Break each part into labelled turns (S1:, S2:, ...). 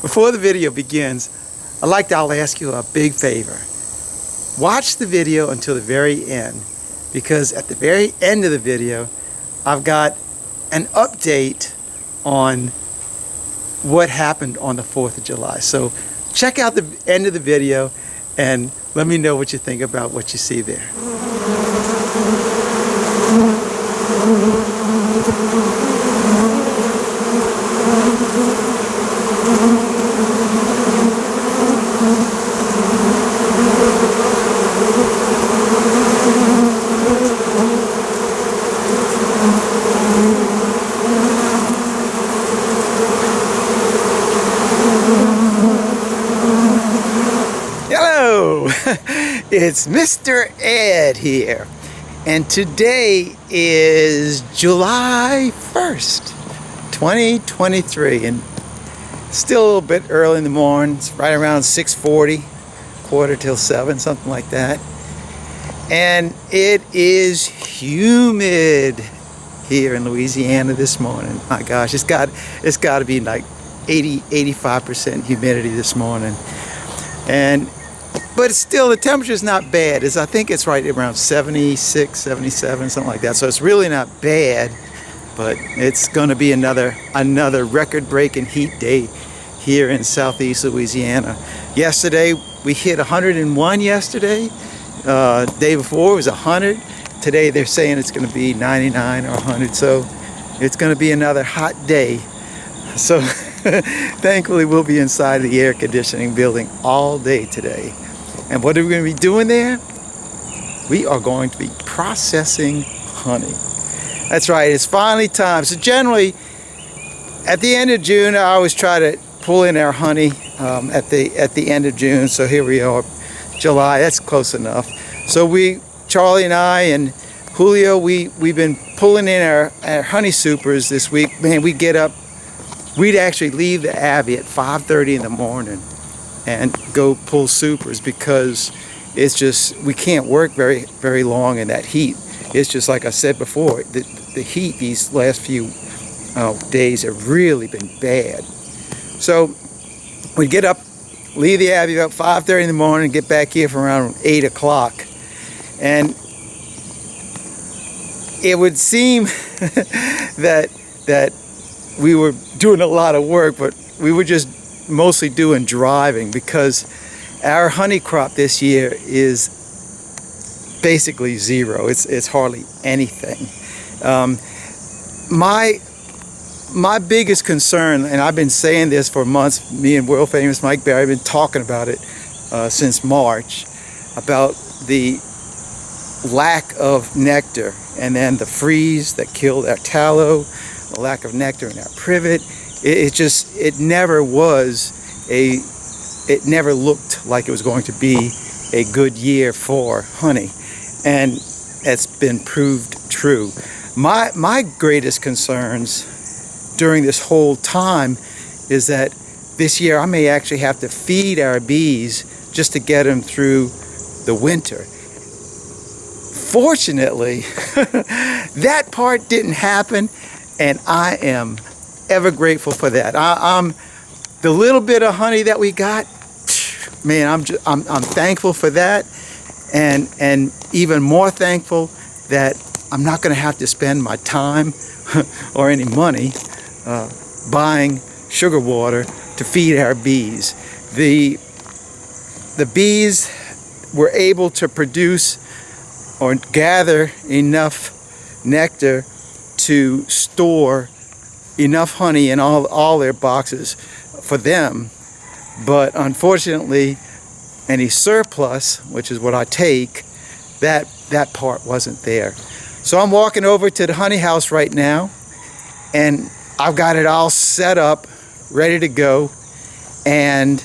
S1: Before the video begins, I'll ask you a big favor. Watch the video until the very end, because at the very end of the video, I've got an update on what happened on the 4th of July. So check out the end of the video and let me know what you think about what you see there. Hello, it's Mr. Ed here, and today is July 1st, 2023, and still a little bit early in the morning. It's right around 6:40, quarter till 7, something like that, and it is humid here in Louisiana this morning. My gosh, it's got to be like 85% humidity this morning. But still, the temperature is not bad. I think it's right around 76, 77, something like that. So it's really not bad, but it's going to be another record-breaking heat day here in southeast Louisiana. Yesterday, we hit 101 yesterday. Day before, it was 100. Today, they're saying it's going to be 99 or 100. So it's going to be another hot day. So thankfully, we'll be inside the air conditioning building all day today. And what are we going to be doing there? We are going to be processing honey. That's right, it's finally time. So generally, at the end of June, I always try to pull in our honey at the end of June. So here we are, July, that's close enough. So Charlie and I and Julio, we've been pulling in our honey supers this week. Man, we'd actually leave the Abbey at 5:30 in the morning and go pull supers, because it's just, we can't work very long in that heat. It's just like I said before, the heat these last few days have really been bad. So we get up, leave the Abbey about 5:30 in the morning, get back here for around 8 o'clock. And it would seem that we were doing a lot of work, but we were just mostly doing driving, because our honey crop this year is basically zero. It's hardly anything. My biggest concern, and I've been saying this for months, me and world famous Mike Barry have been talking about it since March, about the lack of nectar, and then the freeze that killed our tallow, the lack of nectar in our privet. It never looked like it was going to be a good year for honey, and it's been proved true. My greatest concerns during this whole time is that this year I may actually have to feed our bees just to get them through the winter. Fortunately, that part didn't happen, and I am ever grateful for that. The little bit of honey that we got, man, I'm thankful for that, and even more thankful that I'm not going to have to spend my time or any money buying sugar water to feed our bees. The bees were able to produce or gather enough nectar to store enough honey in all their boxes for them, but unfortunately any surplus, which is what I take, that part wasn't there. So I'm walking over to the honey house right now, and I've got it all set up, ready to go, and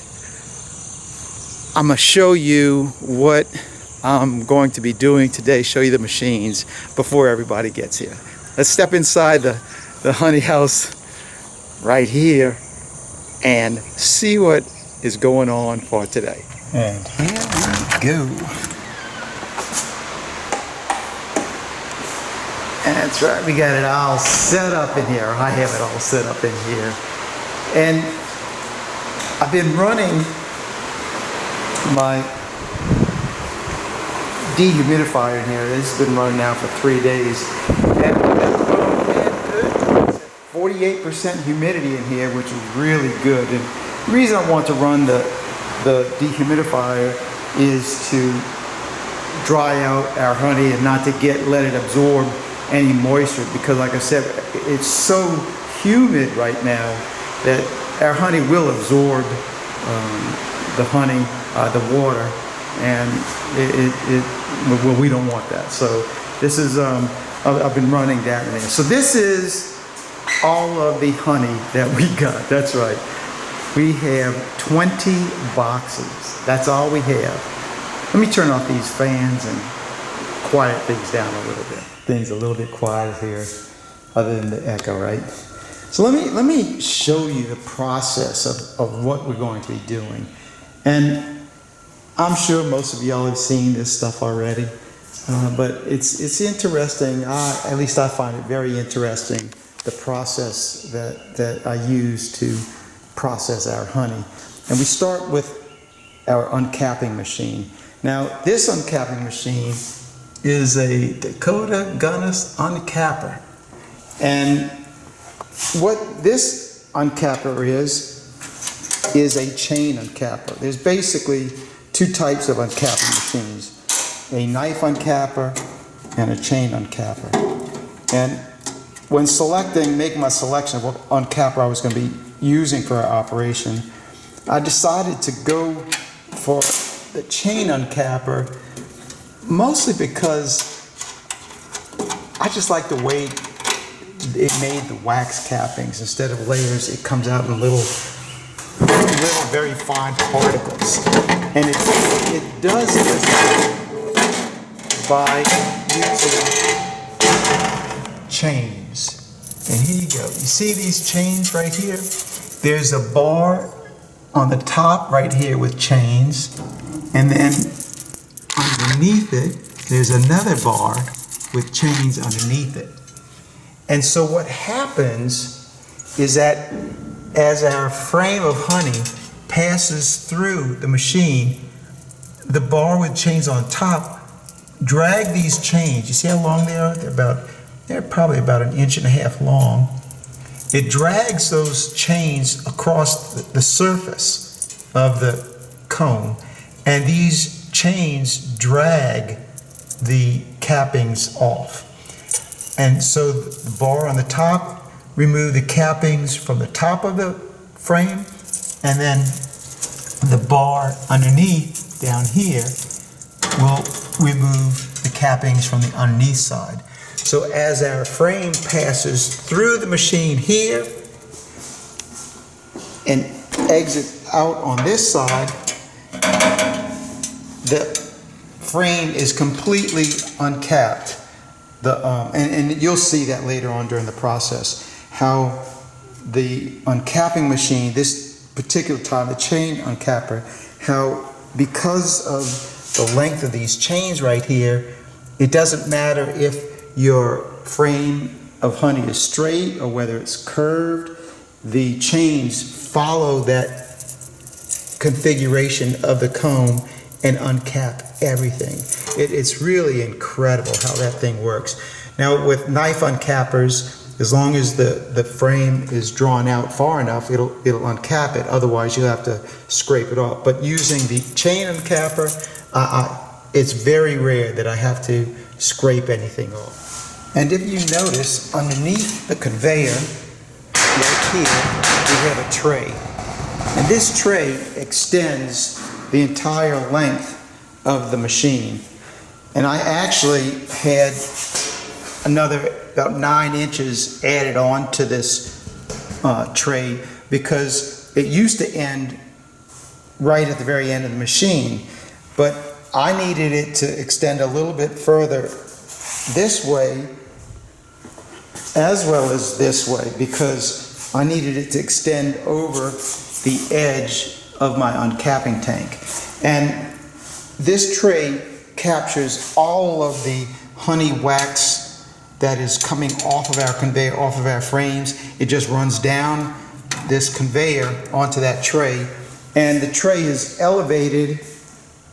S1: I'm going to show you what I'm going to be doing today, show you the machines before everybody gets here. Let's step inside the honey house right here and see what is going on for today. And here we go. That's right, we got it all set up in here. I have it all set up in here. And I've been running my dehumidifier in here. This has been running now for 3 days. And that's good. 48% humidity in here, which is really good. And the reason I want to run the dehumidifier is to dry out our honey and not to let it absorb any moisture, because like I said, it's so humid right now that our honey will absorb the honey, the water, and well, we don't want that. So this is, I've been running that in there. So this is all of the honey that we got. That's right. We have 20 boxes. That's all we have. Let me turn off these fans and quiet things down a little bit. Things a little bit quiet here, other than the echo, right? So let me show you the process of what we're going to be doing. And I'm sure most of y'all have seen this stuff already, but it's interesting. At least I find it very interesting, the process that I use to process our honey. And we start with our uncapping machine. Now, this uncapping machine is a Dakota Gunness uncapper. And what this uncapper is a chain uncapper. There's basically two types of uncapping machines, a knife uncapper and a chain uncapper. And when making my selection of what uncapper I was going to be using for our operation, I decided to go for the chain uncapper, mostly because I just like the way it made the wax cappings. Instead of layers, it comes out in little very fine particles. And it does this by using chains. And here you go. You see these chains right here? There's a bar on the top right here with chains, and then underneath it, there's another bar with chains underneath it. And so what happens is that as our frame of honey passes through the machine, the bar with chains on top drag these chains. You see how long they are? They're probably about 1.5 inches long. It drags those chains across the surface of the cone, and these chains drag the cappings off. And so the bar on the top remove the cappings from the top of the frame, and then the bar underneath down here will remove the cappings from the underneath side. So as our frame passes through the machine here and exits out on this side, the frame is completely uncapped. And you'll see that later on during the process, how the uncapping machine, this particular time, the chain uncapper, how because of the length of these chains right here, it doesn't matter if your frame of honey is straight or whether it's curved, the chains follow that configuration of the comb and uncap everything. It's really incredible how that thing works. Now with knife uncappers, as long as the frame is drawn out far enough, it'll uncap it. Otherwise, you'll have to scrape it off. But using the chain uncapper, it's very rare that I have to scrape anything off. And if you notice, underneath the conveyor, right here, we have a tray. And this tray extends the entire length of the machine. And I actually had another about 9 inches added on to this tray, because it used to end right at the very end of the machine. But I needed it to extend a little bit further this way as well as this way, because I needed it to extend over the edge of my uncapping tank. And this tray captures all of the honey wax that is coming off of our conveyor, off of our frames. It just runs down this conveyor onto that tray, And the tray is elevated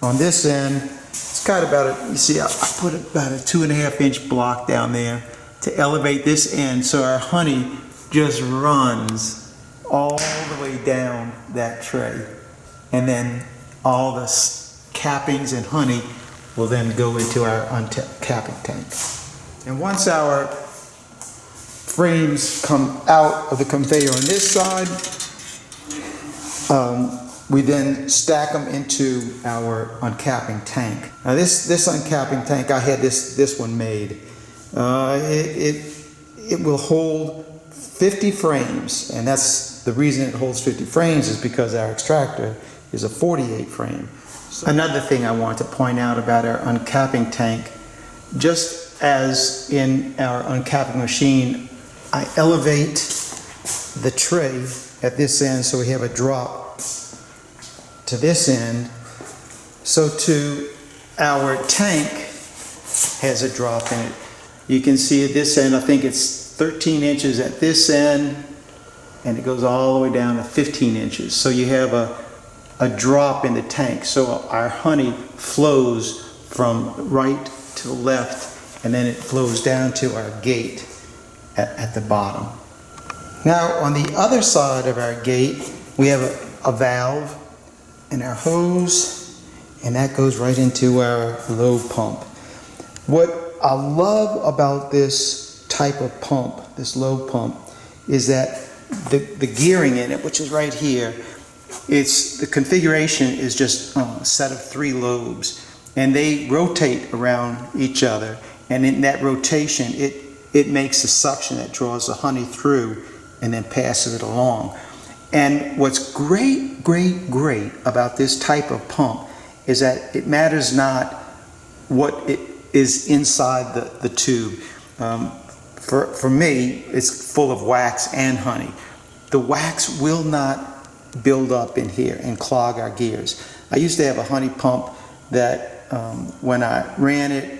S1: on this end. It's got about you see, I put about a 2.5 inch block down there to elevate this end so our honey just runs all the way down that tray. And then all the cappings and honey will then go into our uncapping tank. And once our frames come out of the conveyor on this side, we then stack them into our uncapping tank. Now this uncapping tank, I had this one made. It will hold 50 frames, and that's the reason it holds 50 frames is because our extractor is a 48 frame. So another thing I want to point out about our uncapping tank, just as in our uncapping machine, I elevate the tray at this end so we have a drop to this end. So to our tank has a drop in it. You can see at this end, I think it's 13 inches at this end, and it goes all the way down to 15 inches. So you have a drop in the tank. So our honey flows from right to left, and then it flows down to our gate at the bottom. Now on the other side of our gate, we have a valve and our hose, and that goes right into our low pump. What I love about this type of pump, this low pump, is that the gearing in it, which is right here, the configuration is just a set of 3 lobes, and they rotate around each other, and in that rotation it makes a suction that draws the honey through and then passes it along. And what's great about this type of pump is that it matters not what it is inside the tube. For me, it's full of wax and honey. The wax will not build up in here and clog our gears. I used to have a honey pump that when I ran it,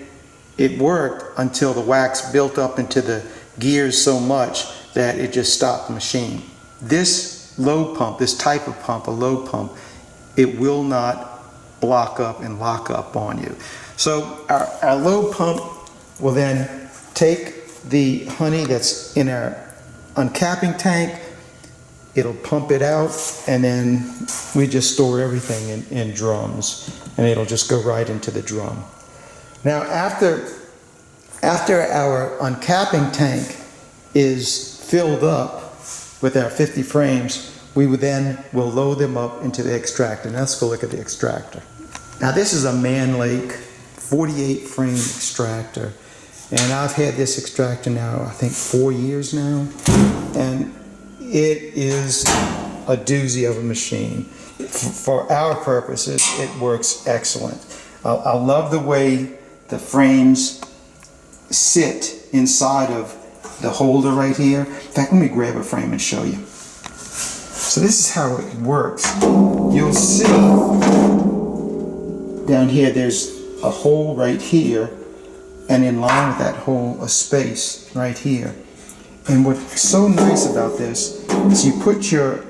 S1: it worked until the wax built up into the gears so much that it just stopped the machine. This low pump, this type of pump, a low pump, it will not block up and lock up on you. So our low pump will then take the honey that's in our uncapping tank, it'll pump it out, and then we just store everything in drums, and it'll just go right into the drum. Now after our uncapping tank is filled up with our 50 frames, we will load them up into the extractor. Now let's go look at the extractor. Now this is a Man Lake 48 frame extractor, and I've had this extractor now I think 4 years now, and it is a doozy of a machine. For our purposes, it works excellent. I love the way the frames sit inside of the holder right here. In fact, let me grab a frame and show you. So this is how it works. You'll see down here there's a hole right here, and in line with that hole a space right here. And what's so nice about this is you put your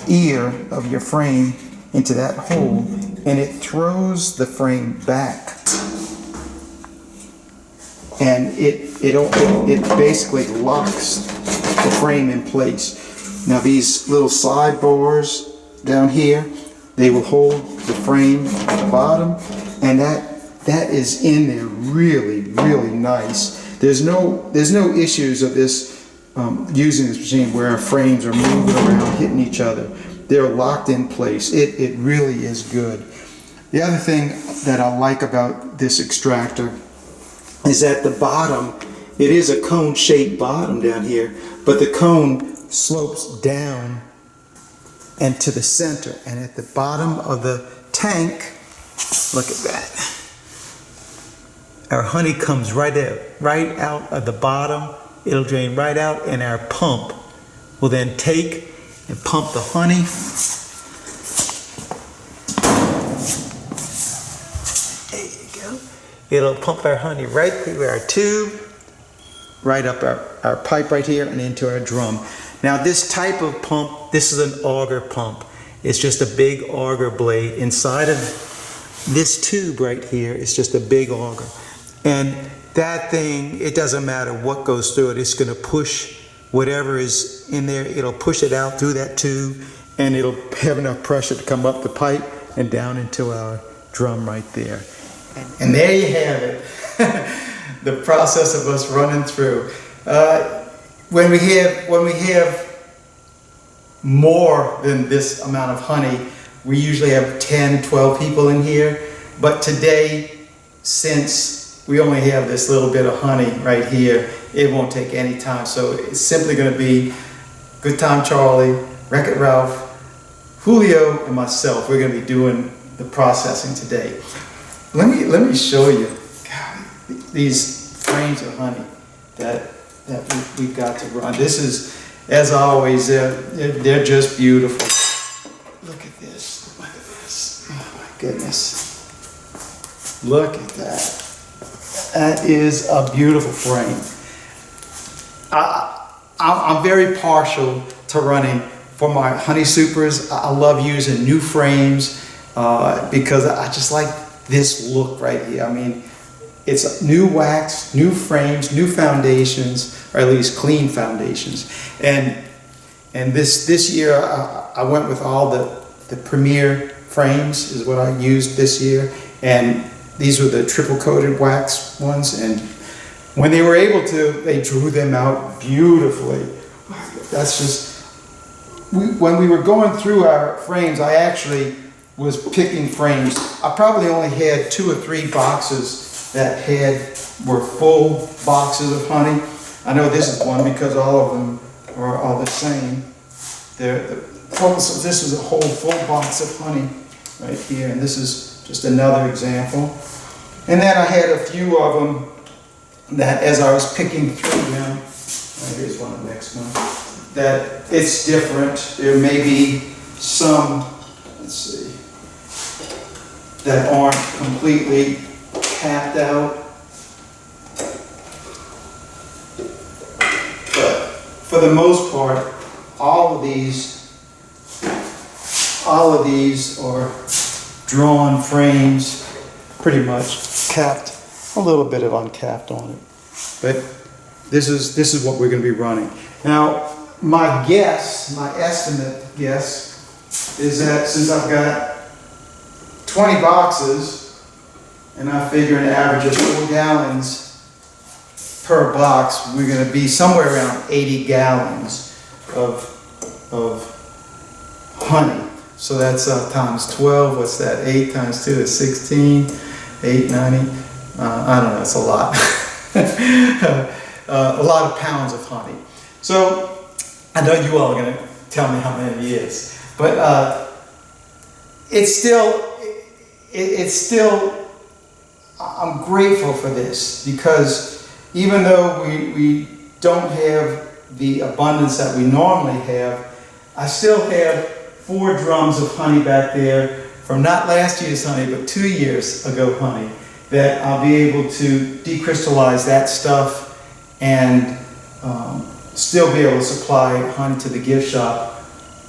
S1: ear of your frame into that hole, and it throws the frame back. And it basically locks the frame in place. Now these little side bars down here, they will hold the frame at the bottom, and that is in there really nice. There's no issues of this using this machine where our frames are moving around, hitting each other. They're locked in place. It really is good. The other thing that I like about this extractor is at the bottom, it is a cone-shaped bottom down here, but the cone slopes down and to the center. And at the bottom of the tank, look at that. Our honey comes right out of the bottom. It'll drain right out, and our pump will then take and pump the honey. There you go. It'll pump our honey right through our tube, right up our pipe right here, and into our drum. Now this type of pump, this is an auger pump. It's just a big auger blade. Inside of this tube right here is just a big auger. And that thing, it doesn't matter what goes through it. It's going to push whatever is in there. It'll push it out through that tube, and it'll have enough pressure to come up the pipe and down into our drum right there. And there you have it. The process of us running through. When we have more than this amount of honey, we usually have 10, 12 people in here. But today, since we only have this little bit of honey right here, it won't take any time. So it's simply going to be Good Time Charlie, Wreck-It Ralph, Julio, and myself. We're going to be doing the processing today. Let me show you these frames of honey that we've got to run. This is, as always, they're just beautiful. Look at this. Look at this. Oh my goodness. Look at that. That is a beautiful frame. I'm very partial to running for my honey supers. I love using new frames because I just like this look right here. I mean, it's new wax, new frames, new foundations, or at least clean foundations. And this year I went with all the premier frames is what I used this year. And these were the triple coated wax ones. And when they were able to, they drew them out beautifully. That's just, when we were going through our frames, I actually was picking frames. I probably only had 2 or 3 boxes that were full boxes of honey. I know this is one because all of them are all the same. So this is a whole full box of honey right here, and this is just another example. And then I had a few of them that, as I was picking through them, here's one, the next one, that it's different. There may be some, let's see, that aren't completely capped out. But for the most part, all of these are drawn frames, pretty much capped, a little bit of uncapped on it. But this is what we're going to be running. Now, my estimate guess is that since I've got 20 boxes, and I figure an average of 4 gallons per box, we're going to be somewhere around 80 gallons of honey. So that's times 12. What's that? 8 times 2 is 16. 8, 90. I don't know. It's a lot. A lot of pounds of honey. So I know you all are going to tell me how many it is, but it's still. I'm grateful for this because even though we don't have the abundance that we normally have, I still have 4 drums of honey back there from not last year's honey, but 2 years ago honey, that I'll be able to decrystallize that stuff and still be able to supply honey to the gift shop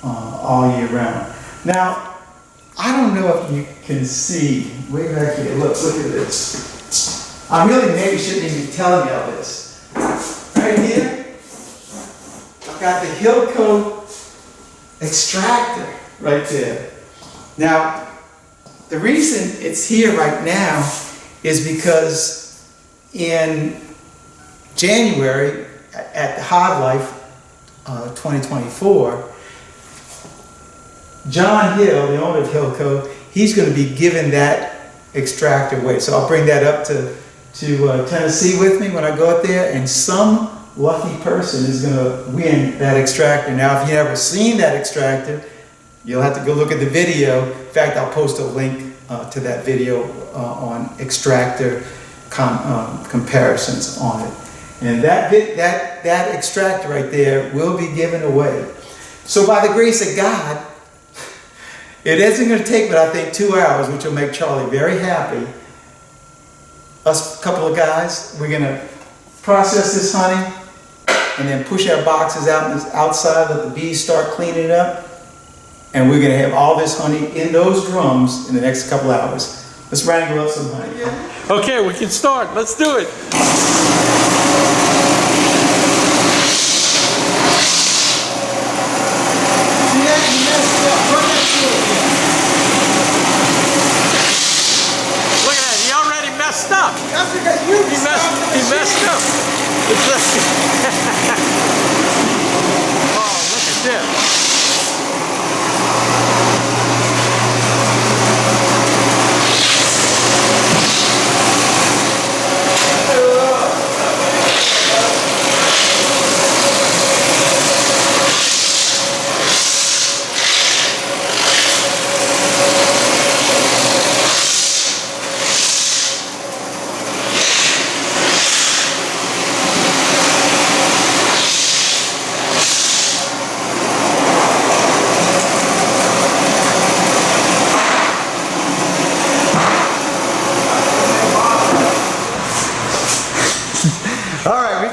S1: all year round. Now, I don't know if you can see, way back here, look at this. I really maybe shouldn't even be telling you all this. Right here, I've got the Hilco extractor right there. Now, the reason it's here right now is because in January at the Hive Life 2024, John Hill, the owner of Hilco, he's going to be giving that extractor away. So I'll bring that up to Tennessee with me when I go out there, and some lucky person is going to win that extractor. Now, if you've never seen that extractor, you'll have to go look at the video. In fact, I'll post a link to that video on extractor comparisons on it. And that extractor right there will be given away. So by the grace of God, it isn't going to take but I think 2 hours, which will make Charlie very happy. Us couple of guys, we're going to process this honey, and then push our boxes out outside, let the bees start cleaning it up. And we're gonna have all this honey in those drums in the next couple hours. Let's wrangle up some honey.
S2: Okay, we can start. Let's do it. Look at that, he already messed up.
S1: That's because you
S2: He messed up. Oh, look at this.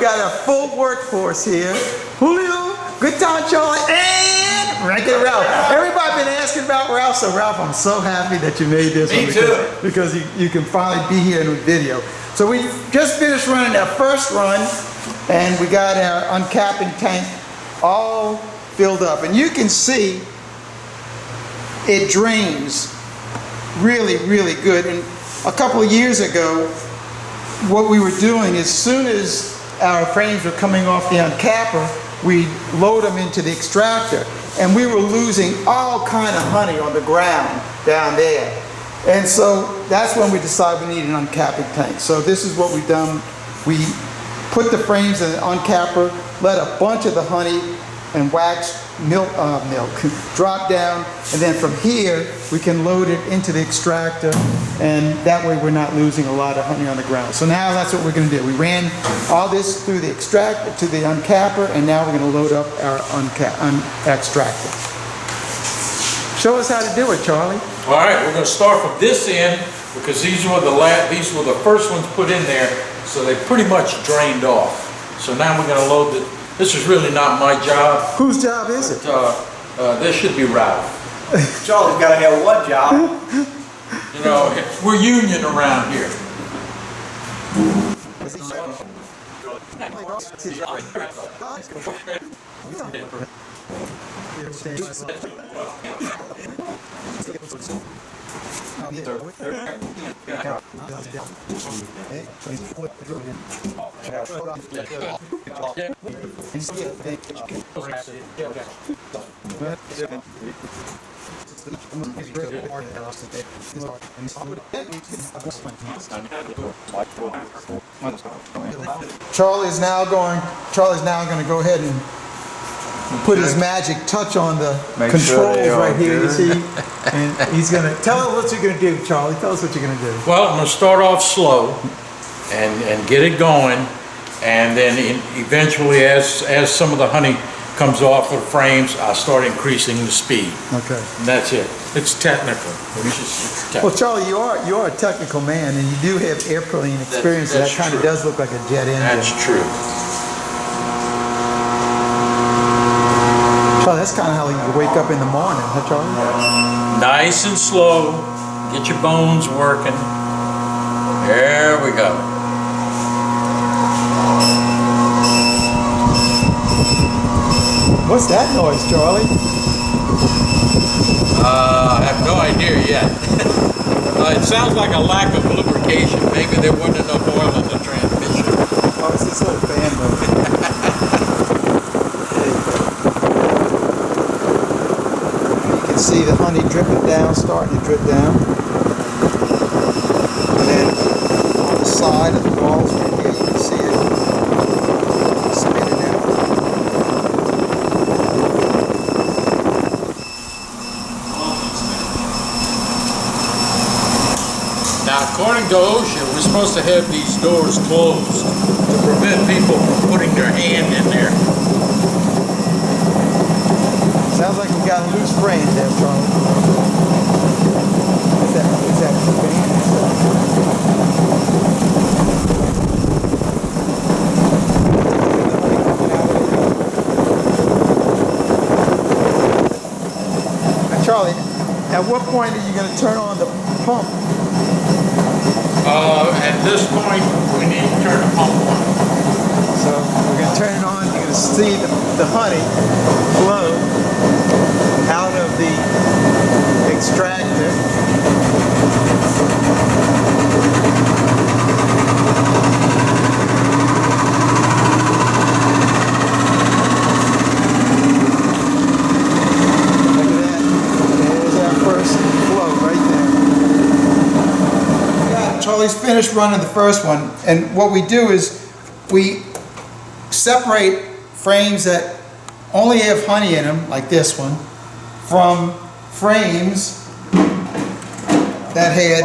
S1: Got a full workforce here. Julio, good time, Charlie, and Rankin Ralph. Everybody been asking about Ralph, so Ralph, I'm so happy that you made this
S3: Me
S1: one
S3: too.
S1: because you can finally be here in the video. So we just finished running our first run, and we got our uncapping tank all filled up, and you can see it drains really, really good. And a couple of years ago, what we were doing, as soon as our frames were coming off the uncapper, we load them into the extractor, and we were losing all kind of honey on the ground down there. And so that's when we decided we needed an uncapping tank. So this is what we've done. We put the frames in the uncapper, let a bunch of the honey and wax milk drop down, and then from here we can load it into the extractor, and that way we're not losing a lot of honey on the ground. So now that's what we're going to do. We ran all this through the extractor to the uncapper, and now we're going to load up our extractor. Show us how to do it, Charlie.
S2: All right, we're going to start from this end because these were the first ones put in there, so they pretty much drained off. So now we're going to load the. This is really not my job.
S1: Whose job is it?
S2: This should be Ralph.
S3: Charlie's got to have one job.
S2: You know, we're union around here.
S1: Charlie's now going to go ahead and put his magic touch on the controls right here, you see? And he's going to tell us what you're going to do, Charlie. Tell us what you're going to do.
S2: Well, I'm going to start off slow and get it going, and then eventually as some of the honey comes off of the frames, I start increasing the speed.
S1: Okay.
S2: And that's it. It's technical. It's technical.
S1: Well, Charlie, you are a technical man, and you do have airplane experience. That kind of does look like a jet engine.
S2: That's true.
S1: Charlie, that's kind of how you wake up in the morning, huh, Charlie?
S2: Nice and slow. Get your bones working. There we go.
S1: What's that noise, Charlie?
S2: I have no idea yet. It sounds like a lack of lubrication. Maybe there wasn't enough oil in the transmission.
S1: Oh, it's this little fan motor. You can see the honey dripping down, starting to drip down. And then on the side of the walls right here, you can see it spinning out.
S2: Now, according to OSHA, we're supposed to have these doors closed to prevent people from putting their hand in there.
S1: Sounds like we got a loose frame there, Charlie. Is that the band? Charlie, at what point are you going to turn on the pump?
S2: At this point, we need to turn the pump on.
S1: So we're going to turn it on. You're going to see the honey flow out of the extractor. Look at that. There's our first flow right there. Yeah, Charlie's finished running the first one, and what we do is we separate frames that only have honey in them, like this one, from frames that had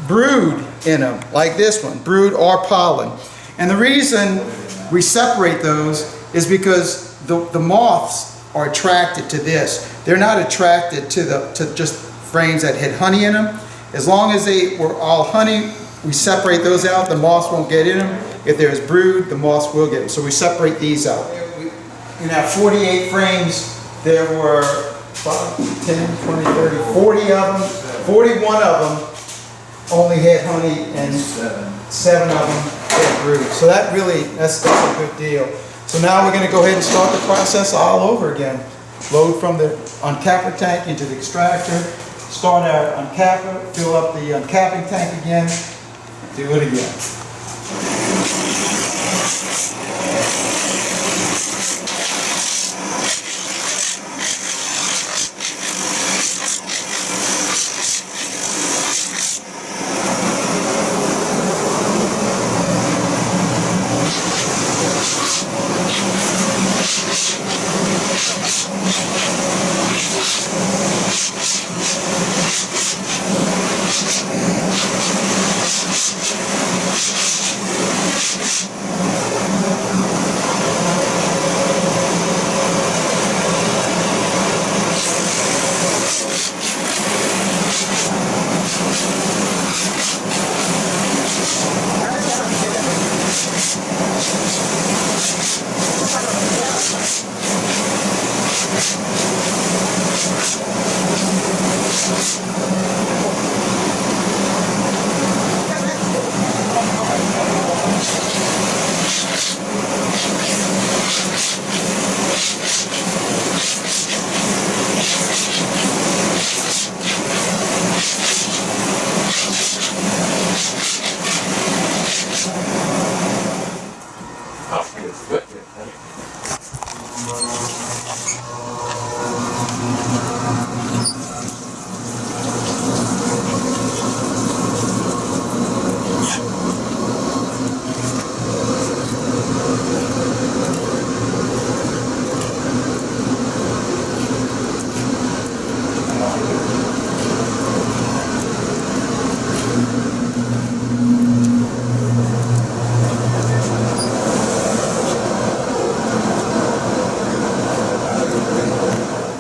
S1: brood in them, like this one, brood or pollen. And the reason we separate those is because the moths are attracted to this. They're not attracted to just frames that had honey in them. As long as they were all honey, we separate those out. The moths won't get in them. If there's brood, the moths will get them. So we separate these out. In our 48 frames, there were 5, 10, 20, 30, 40 of them. 41 of them only had honey, and 7 of them had brood. So that's a good deal. So now we're going to go ahead and start the process all over again. Load from the uncapper tank into the extractor. Start our uncapper, fill up the uncapping tank again. Do it again.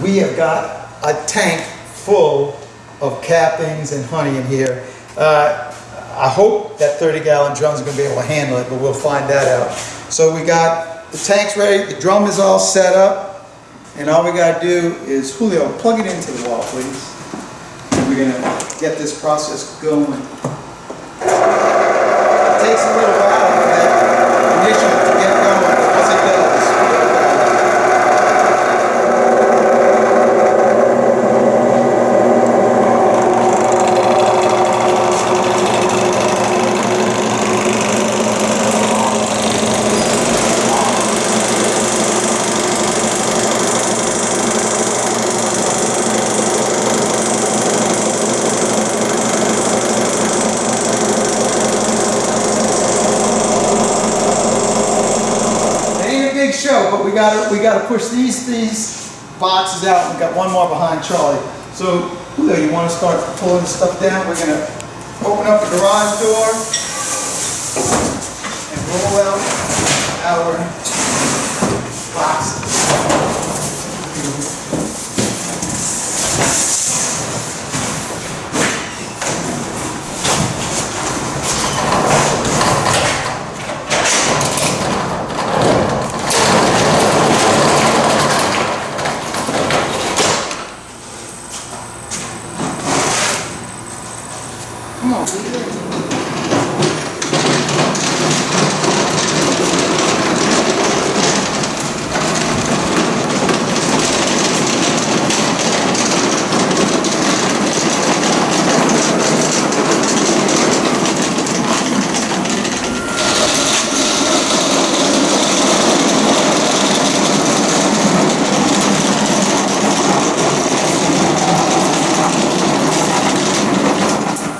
S1: We have got a tank full of cappings and honey in here. I hope that 30-gallon drum is going to be able to handle it, but we'll find that out. So we got the tanks ready, the drum is all set up, and all we got to do is, Julio, plug it into the wall, please. And we're going to get this process going. It takes a little while for that ignition to get going, but once it does, show, but we gotta push these boxes out. We've got one more behind Charlie. So, Julio, you want to start pulling the stuff down? We're gonna open up the garage door and roll out our boxes. Come on, Peter.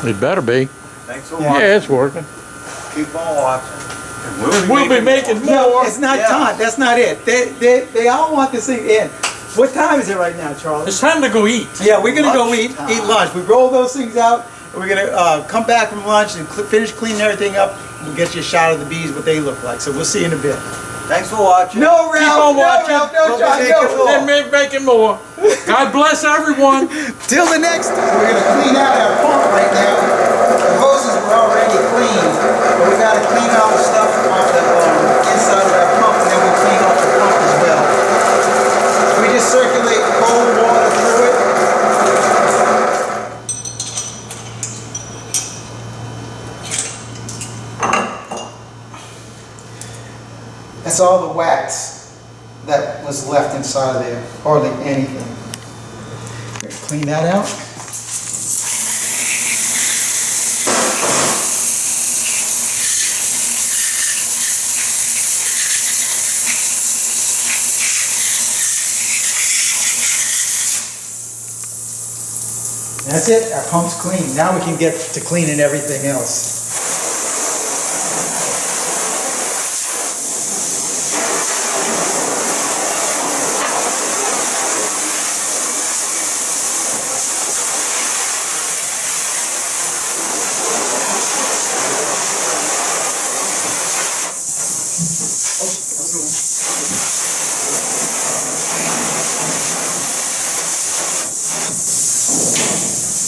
S2: It better be.
S3: Thanks for watching.
S2: Yeah, it's working.
S3: Keep on watching.
S2: We'll be making
S1: No,
S2: more.
S1: it's not
S3: Yeah.
S1: time. That's not it. They all want this thing in. What time is it right now, Charlie?
S2: It's time to go eat.
S1: Yeah, we're gonna go
S3: Lunch
S1: eat
S3: time.
S1: lunch. We roll those things out. And we're gonna come back from lunch and finish cleaning everything up. We'll get you a shot of the bees, what they look like. So we'll see you in a bit.
S3: Thanks for watching.
S1: No,
S2: Keep
S1: Ralph.
S2: on
S1: No,
S2: watching.
S1: Ralph. No,
S3: Don't
S1: John.
S3: take
S1: No.
S3: it off.
S2: Then making more. God bless everyone.
S1: Till the next. We're gonna clean out our pump right now. The hoses were already clean, but we gotta clean all the stuff off the inside of our pump, and then we'll clean off the pump as well. We just circulate cold water through it. That's all the wax that was left inside of there. Hardly anything. Clean that out. That's it, our pump's clean. Now we can get to cleaning everything else.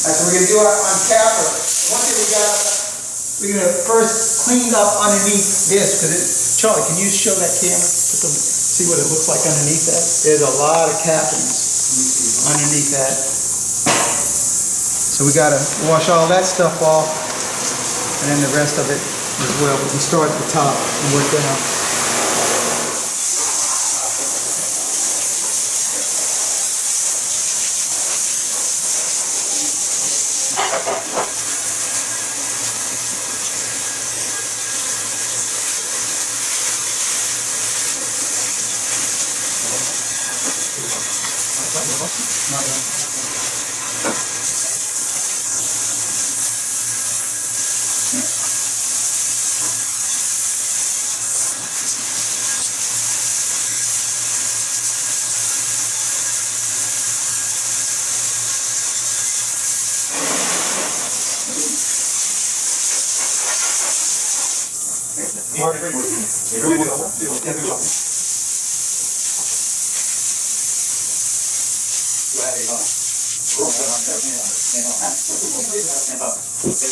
S1: So we're gonna do our uncapper. One thing we're gonna first clean up underneath this, because Charlie, can you show that camera? See what it looks like underneath that? There's a lot of cappings underneath that. So we gotta wash all that stuff off, and then the rest of it as well. We can start at the top and work down.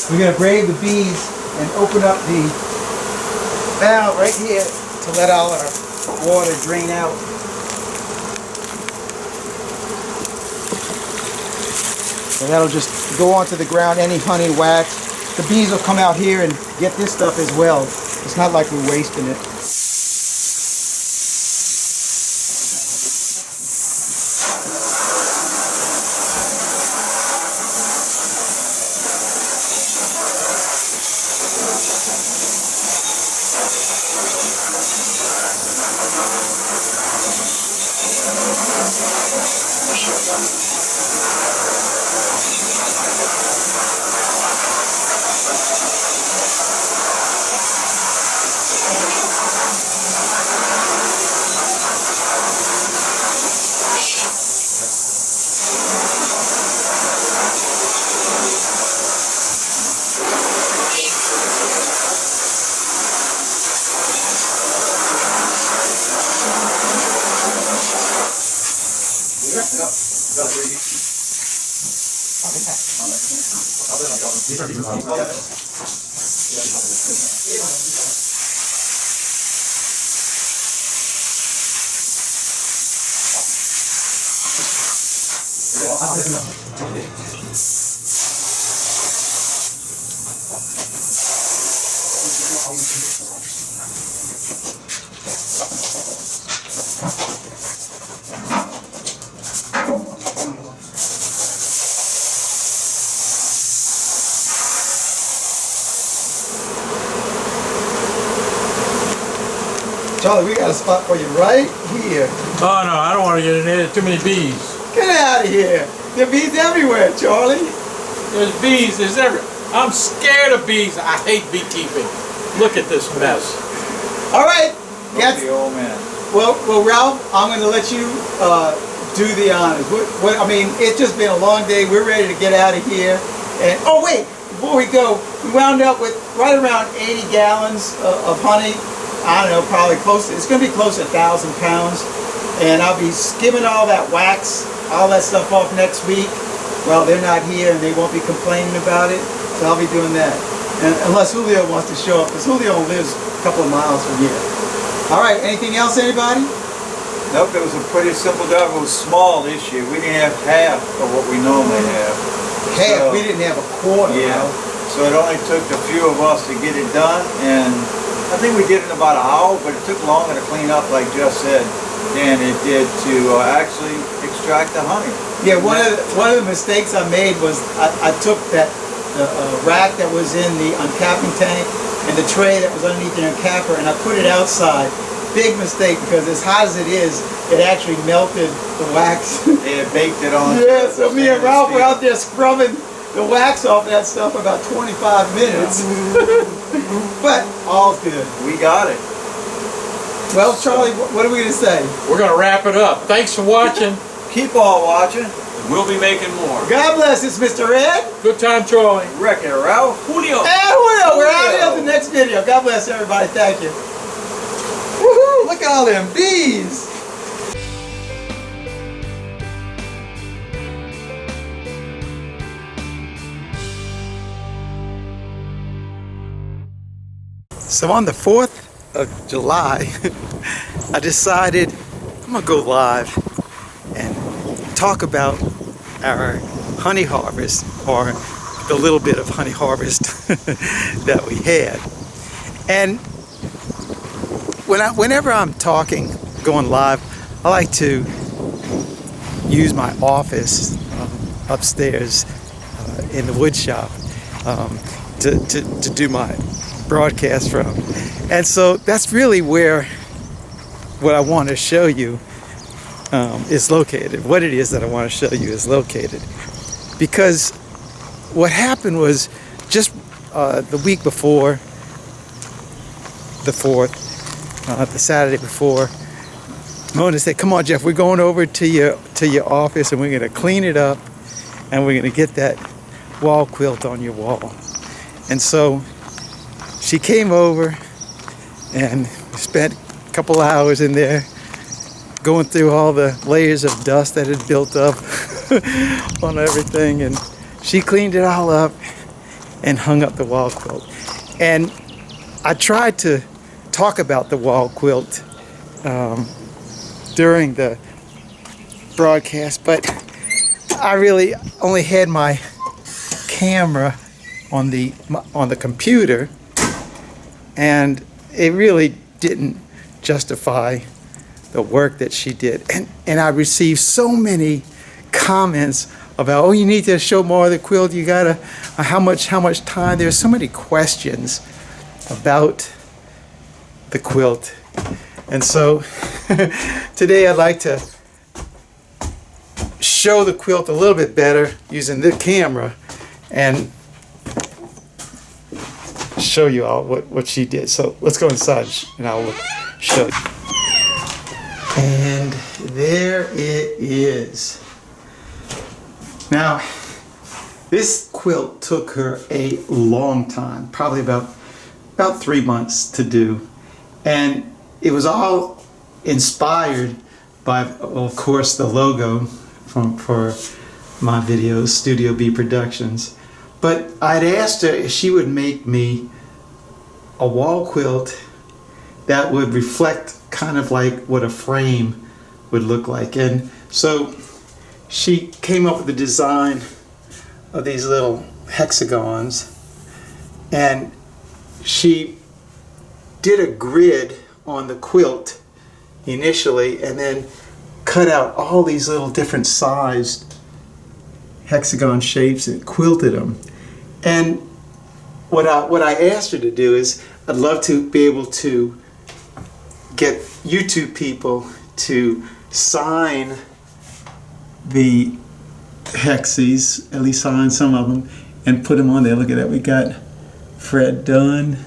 S1: We're going to braid the bees and open up the valve right here to let all our water drain out. And that'll just go onto the ground, any honey, wax. The bees will come out here and get this stuff as well. It's not like we're wasting it. Charlie, we got a spot for you right here.
S2: Oh no, I don't want to get in there. There's too many bees.
S1: Get out of here. There are bees everywhere, Charlie.
S2: There's bees. There's every. I'm scared of bees. I hate beekeeping. Look at this mess.
S1: All right. Yes.
S3: The old man.
S1: Well, Ralph, I'm going to let you do the honors. I mean, it's just been a long day. We're ready to get out of here. And oh wait, before we go, we wound up with right around 80 gallons of honey. I don't know, probably close. It's going to be close to 1,000 pounds. And I'll be skimming all that wax, all that stuff off next week. Well, they're not here and they won't be complaining about it. So I'll be doing that. And unless Julio wants to show up, because Julio lives a couple of miles from here. All right, anything else, anybody?
S3: Nope, it was a pretty simple job. It was small this year. We didn't have half of what we normally have.
S1: Half,
S3: So,
S1: we didn't have a quarter.
S3: yeah.
S1: Ralph.
S3: So it only took a few of us to get it done, and I think we did it in about an hour, but it took longer to clean up, like Jeff said, than it did to actually extract the honey.
S1: Yeah, one of the mistakes I made was I took the rack that was in the uncapping tank and the tray that was underneath the uncapper and I put it outside. Big mistake, because as hot as it is, it actually melted the wax.
S3: They had baked it on.
S1: Yeah, so me and Ralph were out there scrubbing the wax off that stuff for about 25 minutes. But all's good.
S3: We got it.
S1: Well, Charlie, what are we going to say?
S2: We're gonna wrap it up. Thanks for watching.
S3: Keep on watching.
S4: We'll be making more.
S1: God bless, it's Mr. Ed.
S2: Good time, Charlie.
S3: Wreck-It Ralph.
S4: Julio.
S1: And Julio, we're out here at the next video. God bless everybody. Thank you. Woohoo! Look at all them bees. So on the 4th of July, I decided I'm gonna go live and talk about our honey harvest, or the little bit of honey harvest that we had. And whenever I'm talking, going live, I like to use my office upstairs in the wood shop to do my broadcast from. And so that's really where what I want to show you is located. What it is that I want to show you is located. Because what happened was just the week before the 4th, the Saturday before, Mona said, "Come on, Jeff, we're going over to your office and we're going to clean it up and we're going to get that wall quilt on your wall." And so she came over and spent a couple hours in there going through all the layers of dust that had built up on everything, and she cleaned it all up and hung up the wall quilt. And I tried to talk about the wall quilt during the broadcast, but I really only had my camera on the computer, and it really didn't justify the work that she did. And I received so many comments about, "Oh, you need to show more of the quilt, you gotta, how much time." There's so many questions about the quilt. And so today I'd like to show the quilt a little bit better using the camera and show you all what she did. So let's go inside and I'll show you. And there it is. Now, this quilt took her a long time, probably about 3 months to do. And it was all inspired by, of course, the logo for my videos, Studio B Productions. But I'd asked her if she would make me a wall quilt that would reflect kind of like what a frame would look like. And so she came up with the design of these little hexagons, and she did a grid on the quilt initially and then cut out all these little different sized hexagon shapes and quilted them. And what I asked her to do is, I'd love to be able to get YouTube people to sign the hexes, at least sign some of them, and put them on there. Look at that. We got Fred Dunn,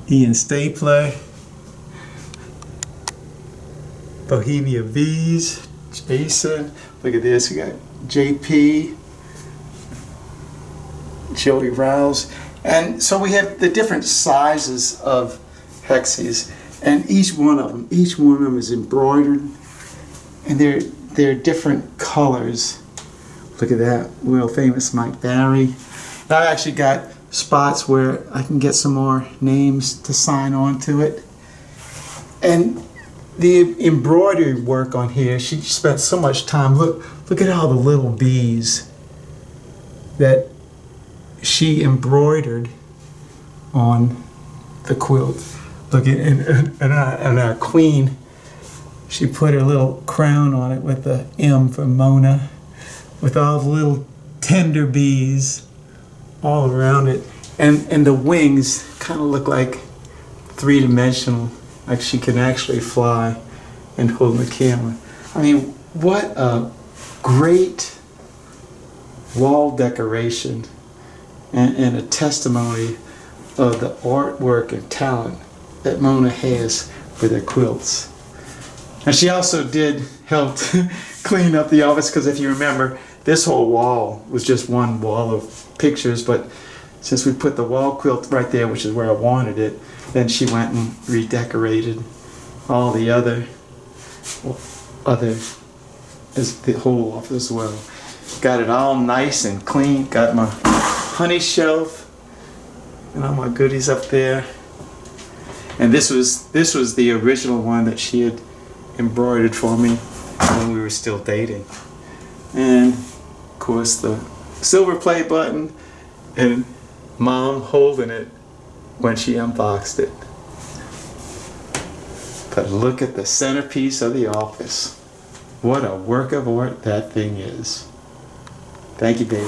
S1: Ian Stapler, Bohemia V's, Jason. Look at this. We got JP, Joey Rouse. And so we have the different sizes of hexes, and each one of them is embroidered, and they're different colors. Look at that, world famous Mike Barry. And I've actually got spots where I can get some more names to sign on to it. And the embroidery work on here, she spent so much time. Look at all the little bees that she embroidered on the quilt. Look at and our queen, she put her little crown on it with the M for Mona, with all the little tender bees all around it, and the wings kind of look like three-dimensional, like she can actually fly and hold the camera. I mean, what a great wall decoration and a testimony of the artwork and talent that Mona has for their quilts. And she also did help clean up the office, because if you remember, this whole wall was just one wall of pictures, but since we put the wall quilt right there, which is where I wanted it, then she went and redecorated all the other as the whole office as well. Got it all nice and clean. Got my honey shelf and all my goodies up there. And this was the original one that she had embroidered for me when we were still dating. And of course the silver play button and Mom holding it when she unboxed it. But look at the centerpiece of the office. What a work of art that thing is. Thank you, baby.